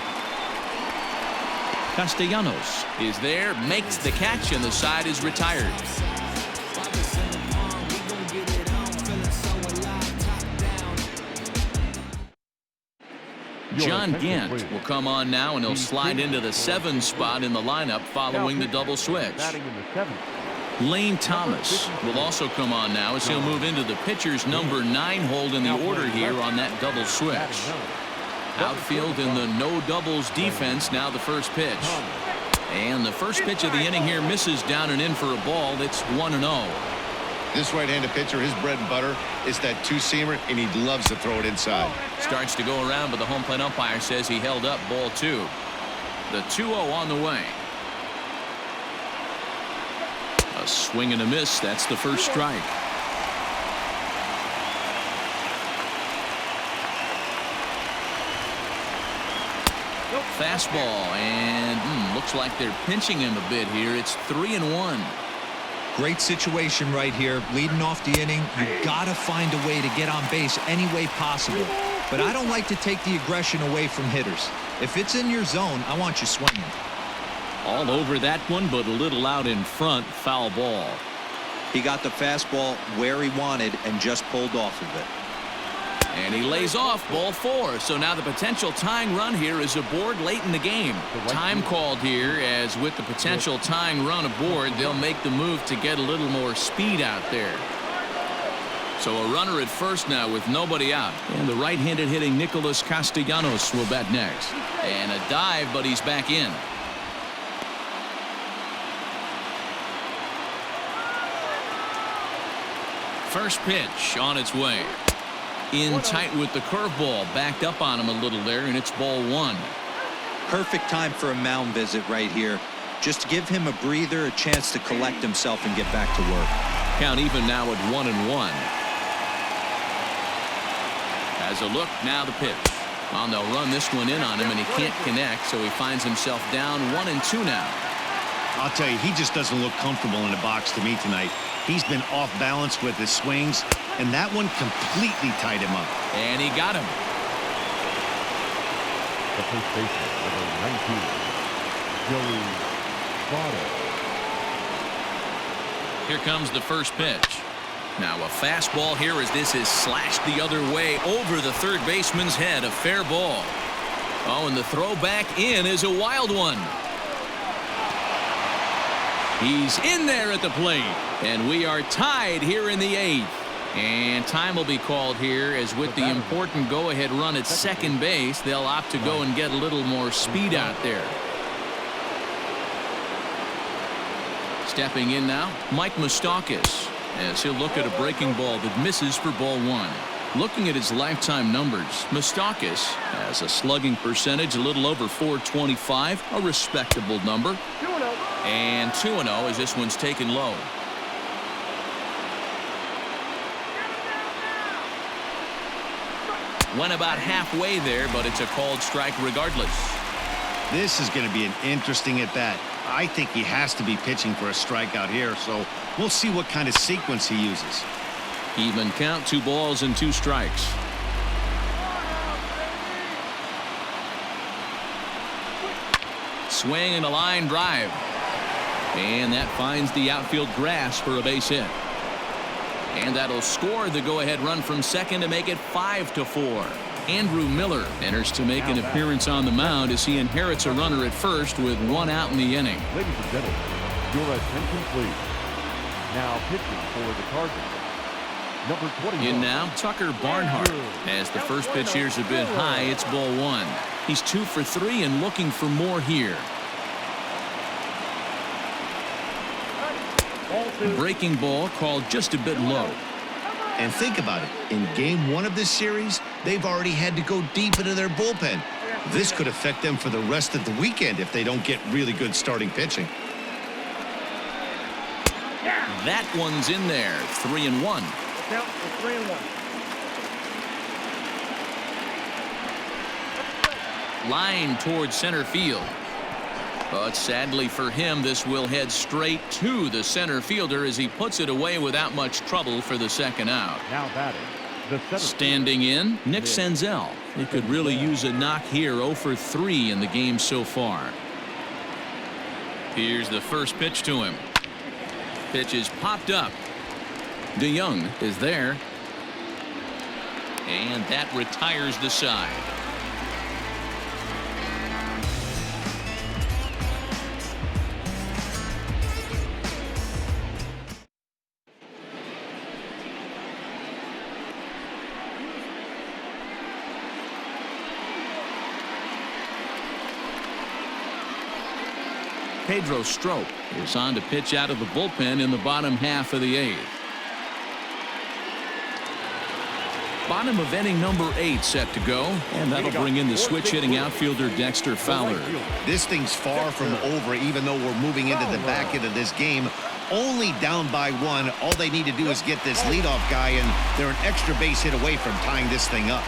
Castellanos is there, makes the catch, and the side is retired. John Gant will come on now, and he'll slide into the 7 spot in the lineup following the double switch. Lane Thomas will also come on now as he'll move into the pitcher's number 9 hold in the order here on that double switch. Outfield in the no doubles defense. Now the first pitch. And the first pitch of the inning here misses down and in for a ball. It's 1-0. This right-handed pitcher, his bread and butter is that two-seamer, and he loves to throw it inside. Starts to go around, but the home plate umpire says he held up ball 2. The 2-0 on the way. A swing and a miss. That's the first strike. Fastball, and looks like they're pinching him a bit here. It's 3-1. Great situation right here. Leading off the inning, you gotta find a way to get on base any way possible. But I don't like to take the aggression away from hitters. If it's in your zone, I want you swinging. All over that one, but a little out in front. Foul ball. He got the fastball where he wanted and just pulled off of it. And he lays off, ball 4. So now the potential tying run here is aboard late in the game. Time called here, as with the potential tying run aboard, they'll make the move to get a little more speed out there. So a runner at first now with nobody out. And the right-handed hitting Nicolas Castellanos will bat next. And a dive, but he's back in. First pitch on its way. In tight with the curveball, backed up on him a little there, and it's ball 1. Perfect time for a mound visit right here. Just give him a breather, a chance to collect himself and get back to work. Count even now at 1-1. As a look, now the pitch. Well, they'll run this one in on him, and he can't connect, so he finds himself down 1-2 now. I'll tell you, he just doesn't look comfortable in the box to me tonight. He's been off balance with his swings, and that one completely tied him up. And he got him. The first baseman, number 19, Joey Votto. Here comes the first pitch. Now a fastball here as this is slashed the other way over the third baseman's head. A fair ball. Oh, and the throw back in is a wild one. He's in there at the plate, and we are tied here in the 8th. And time will be called here, as with the important go-ahead run at second base, they'll opt to go and get a little more speed out there. Stepping in now, Mike Moustakas, as he'll look at a breaking ball that misses for ball 1. Looking at his lifetime numbers, Moustakas has a slugging percentage a little over .425, a respectable number. And 2-0 as this one's taken low. Went about halfway there, but it's a called strike regardless. This is going to be an interesting at-bat. I think he has to be pitching for a strikeout here, so we'll see what kind of sequence he uses. Even count, 2 balls and 2 strikes. Swing and a line drive. And that finds the outfield grass for a base hit. And that'll score the go-ahead run from second to make it 5-4. Andrew Miller enters to make an appearance on the mound as he inherits a runner at first with 1 out in the inning. Ladies and gentlemen, your attention please. Now pitching for the Cardinals, number 21. In now, Tucker Barnhart. As the first pitch here's a bit high, it's ball 1. He's 2 for 3 and looking for more here. Breaking ball called just a bit low. And think about it. In game 1 of this series, they've already had to go deep into their bullpen. This could affect them for the rest of the weekend if they don't get really good starting pitching. That one's in there. 3-1. Count for 3-1. Line towards center field. But sadly for him, this will head straight to the center fielder as he puts it away without much trouble for the second out. Now batting, the center. Standing in, Nick Senzel. He could really use a knock here. 0 for 3 in the game so far. Here's the first pitch to him. Pitch is popped up. DeYoung is there. And that retires the side. Pedro Strop is on to pitch out of the bullpen in the bottom half of the 8th. Bottom of inning number 8 set to go, and that'll bring in the switch hitting outfielder Dexter Fowler. This thing's far from over, even though we're moving into the back end of this game. Only down by 1. All they need to do is get this leadoff guy, and they're an extra base hit away from tying this thing up.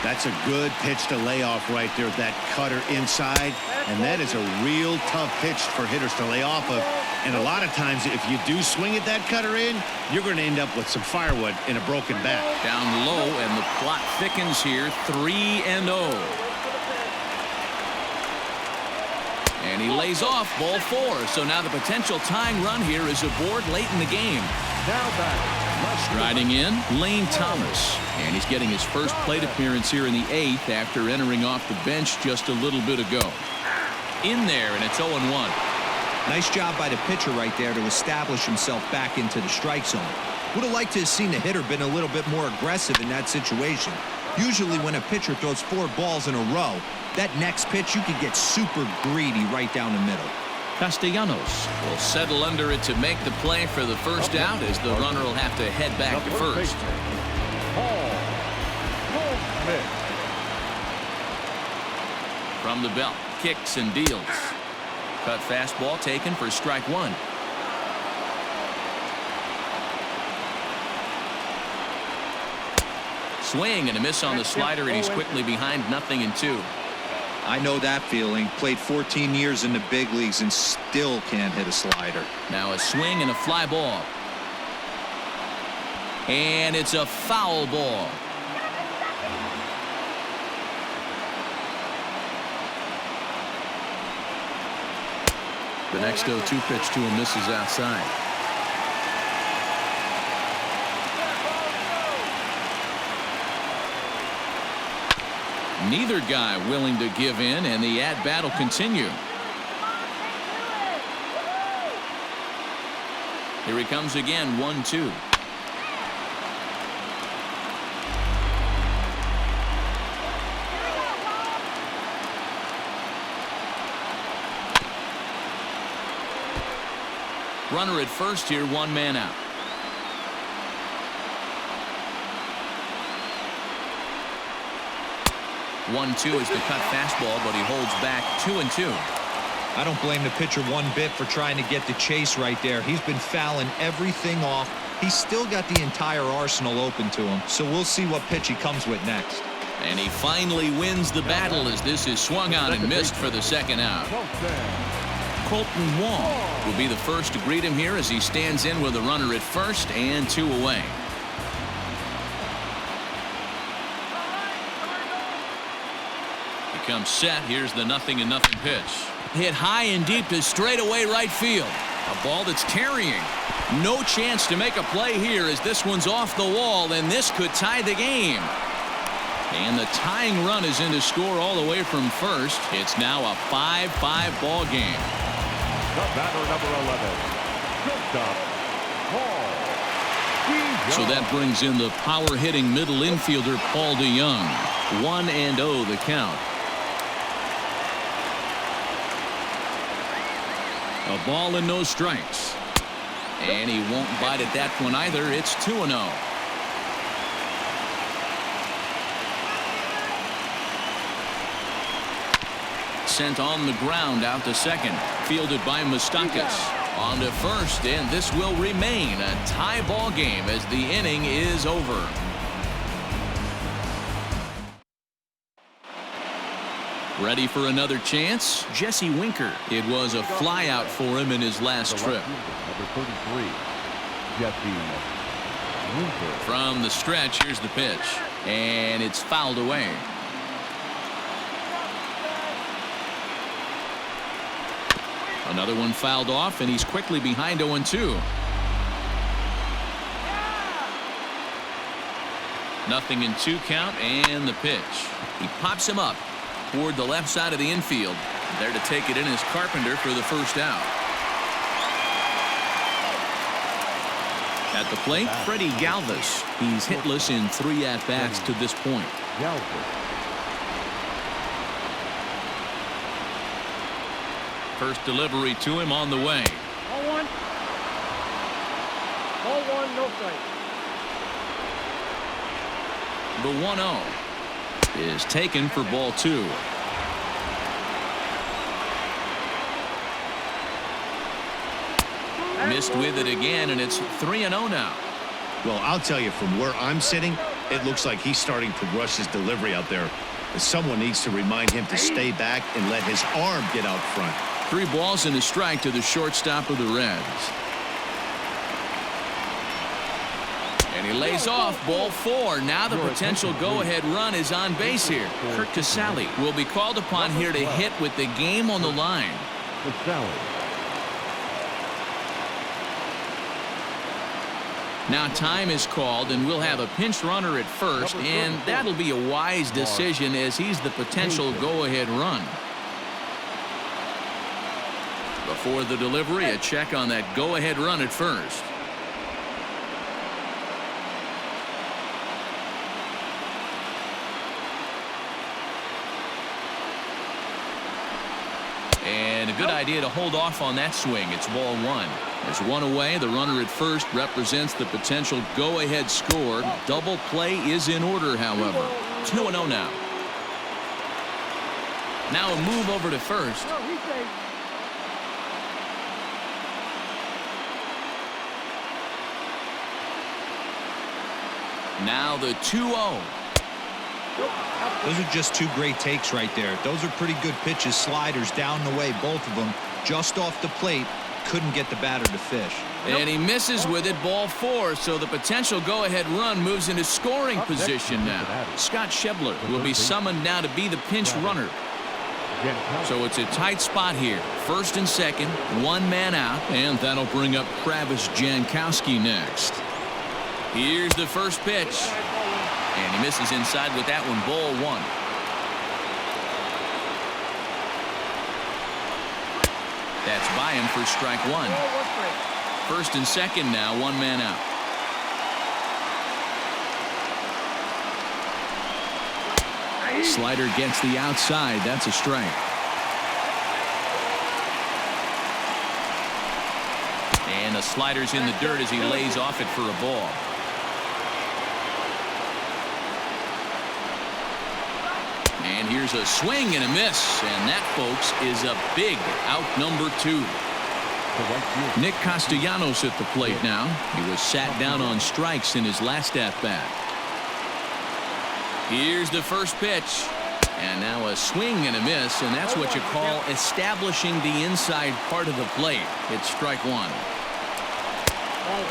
That's a good pitch to lay off right there, that cutter inside. And that is a real tough pitch for hitters to lay off of. And a lot of times, if you do swing at that cutter in, you're going to end up with some firewood in a broken bat. Down low, and the plot thickens here. 3-0. And he lays off ball 4. So now the potential tying run here is aboard late in the game. Now back. Striding in, Lane Thomas. And he's getting his first plate appearance here in the 8th after entering off the bench just a little bit ago. In there, and it's 0-1. Nice job by the pitcher right there to establish himself back into the strike zone. Would have liked to have seen the hitter been a little bit more aggressive in that situation. Usually when a pitcher throws 4 balls in a row, that next pitch you could get super greedy right down the middle. Castellanos will settle under it to make the play for the first out as the runner will have to head back to first. From the belt, kicks and deals. Cut fastball taken for strike 1. Swing and a miss on the slider, and he's quickly behind 0-2. I know that feeling. Played 14 years in the big leagues and still can't hit a slider. Now a swing and a fly ball. And it's a foul ball. The next 0-2 pitch to him misses outside. Neither guy willing to give in, and the at-bat will continue. Here he comes again, 1-2. Runner at first here, 1 man out. One-two is the cut fastball, but he holds back 2-2. I don't blame the pitcher one bit for trying to get the chase right there. He's been fouling everything off. He's still got the entire arsenal open to him, so we'll see what pitch he comes with next. And he finally wins the battle as this is swung on and missed for the second out. Colton Wong will be the first to greet him here as he stands in with a runner at first and 2 away. Comes set. Here's the 0-0 pitch. Hit high and deep to straightaway right field. A ball that's carrying. No chance to make a play here as this one's off the wall, and this could tie the game. And the tying run is in to score all the way from first. It's now a 5-5 ball game. The batter, number 11. So that brings in the power-hitting middle infielder Paul DeYoung. 1-0 the count. A ball and no strikes. And he won't bite at that one either. It's 2-0. Sent on the ground out to second. Fielded by Moustakas. On to first, and this will remain a tie ball game as the inning is over. Ready for another chance? Jesse Winker. It was a flyout for him in his last trip. Number 33, Jesse Winker. From the stretch, here's the pitch. And it's fouled away. Another one fouled off, and he's quickly behind 0-2. 0-2 count, and the pitch. He pops him up toward the left side of the infield. There to take it in is Carpenter for the first out. At the plate, Freddie Galvis. He's hitless in 3 at-bats to this point. First delivery to him on the way. Ball 1. Ball 1, no strike. The 1-0 is taken for ball 2. Missed with it again, and it's 3-0 now. Well, I'll tell you, from where I'm sitting, It looks like he's starting to rush his delivery out there. But someone needs to remind him to stay back and let his arm get out front. 3 balls and a strike to the shortstop of the Reds. And he lays off ball 4. Now the potential go-ahead run is on base here. Curt Casali will be called upon here to hit with the game on the line. Now time is called, and we'll have a pinch runner at first, and that'll be a wise decision as he's the potential go-ahead run. Before the delivery, a check on that go-ahead run at first. And a good idea to hold off on that swing. It's ball 1. There's 1 away. The runner at first represents the potential go-ahead score. Double play is in order, however. 2-0 now. Now a move over to first. Now the 2-0. Those are just 2 great takes right there. Those are pretty good pitches. Sliders down the way, both of them. Just off the plate. Couldn't get the batter to fish. And he misses with it, ball 4. So the potential go-ahead run moves into scoring position now. Scott Schebler will be summoned now to be the pinch runner. So it's a tight spot here. First and second, 1 man out. And that'll bring up Travis Jankowski next. Here's the first pitch. And he misses inside with that one, ball 1. That's by him for strike 1. First and second now, 1 man out. Slider gets the outside. That's a strike. And the slider's in the dirt as he lays off it for a ball. And here's a swing and a miss. And that, folks, is a big out number 2. Nick Castellanos at the plate now. He was sat down on strikes in his last at-bat. Here's the first pitch. And now a swing and a miss. And that's what you call establishing the inside part of the plate. It's strike 1.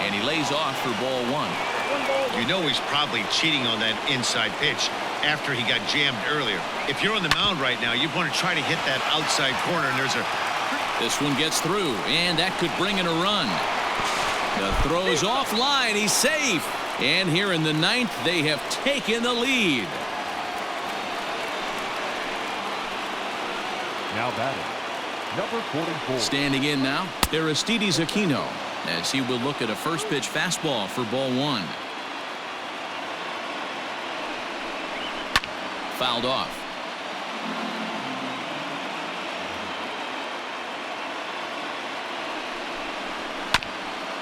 And he lays off for ball 1. You know he's probably cheating on that inside pitch after he got jammed earlier. If you're on the mound right now, you want to try to hit that outside corner, and there's a... This one gets through, and that could bring in a run. The throw's offline. He's safe. And here in the 9th, they have taken the lead. Now batting, number 44. Standing in now, Aristides Aquino, as he will look at a first pitch fastball for ball 1. Fouled off.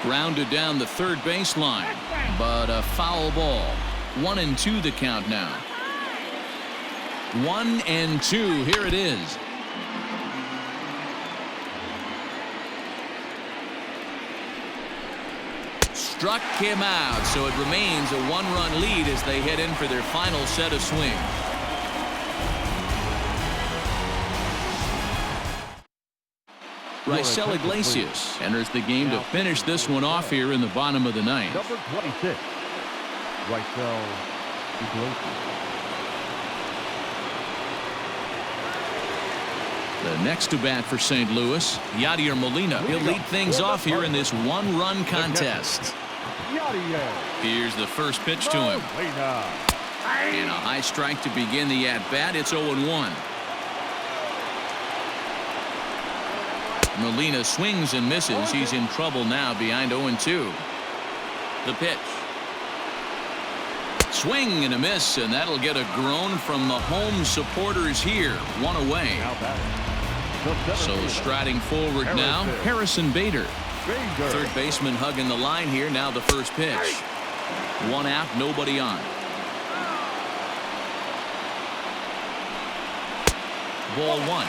Grounded down the third baseline, but a foul ball. 1-2 the count now. 1-2. Here it is. Struck him out, so it remains a 1-run lead as they head in for their final set of swings. Raisel Iglesias enters the game to finish this one off here in the bottom of the 9th. Number 26, Raisel Iglesias. The next to bat for St. Louis, Yadier Molina. He'll lead things off here in this 1-run contest. Here's the first pitch to him. And a high strike to begin the at-bat. It's 0-1. Molina swings and misses. He's in trouble now behind 0-2. The pitch. Swing and a miss, and that'll get a groan from the home supporters here. 1 away. So striding forward now, Harrison Bader. Third baseman hugging the line here. Now the first pitch. 1 out, nobody on. Ball 1.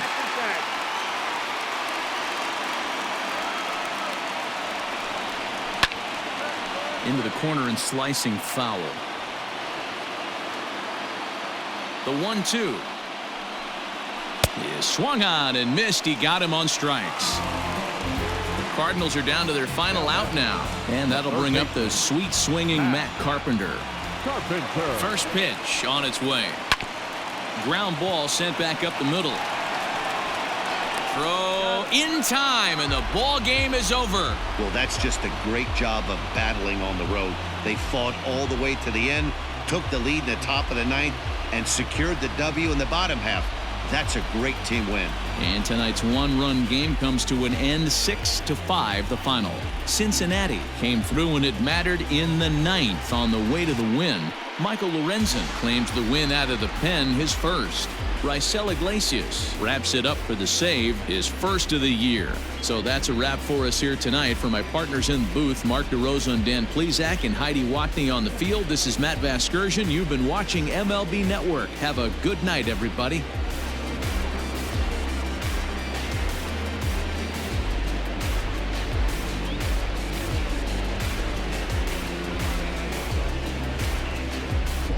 Into the corner and slicing foul. The 1-2. He swung on and missed. He got him on strikes. The Cardinals are down to their final out now. And that'll bring up the sweet swinging Matt Carpenter. First pitch on its way. Ground ball sent back up the middle. Throw in time, and the ball game is over. Well, that's just a great job of battling on the road. They fought all the way to the end, took the lead in the top of the ninth, and secured the W in the bottom half. That's a great team win. And tonight's one-run game comes to an end, 6-5 the final. Cincinnati came through when it mattered in the ninth on the way to the win. Michael Lorenzen claims the win out of the pen, his first. Raisel Iglesias wraps it up for the save, his first of the year. So that's a wrap for us here tonight. For my partners in the booth, Mark DeRosa and Dan Plesac and Heidi Watney on the field, this is Matt Vasgersian. You've been watching MLB Network. Have a good night, everybody.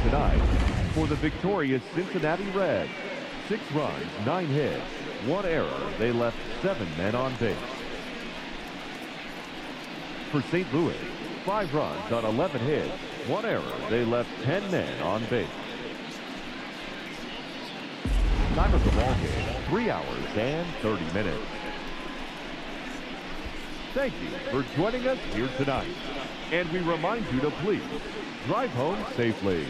Tonight, for the victorious Cincinnati Reds, 6 runs, 9 hits, 1 error. They left 7 men on base. For St. Louis, 5 runs on 11 hits, 1 error. They left 10 men on base. Time of the ball game, 3 hours and 30 minutes. Thank you for joining us here tonight. And we remind you to please drive home safely.